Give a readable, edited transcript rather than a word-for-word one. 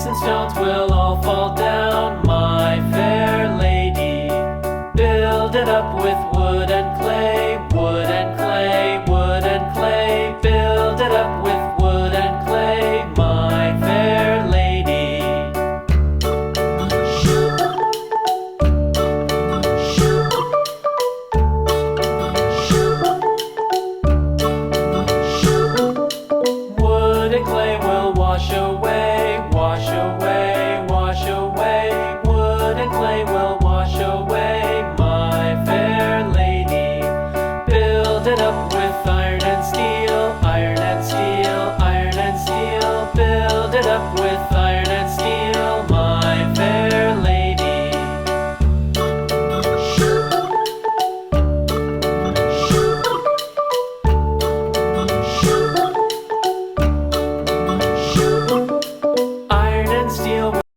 sticks and stones will all fall down, my fair lady. Build it up with wood and clay, wood and clay, wood and clay. Build it up with wood and clay, my fair lady. Wood and clay will wash away, wash away, wash away. Wood and clay will wash away, my fair lady. Build it up with iron and steel, iron and steel, iron and steel. Build it up with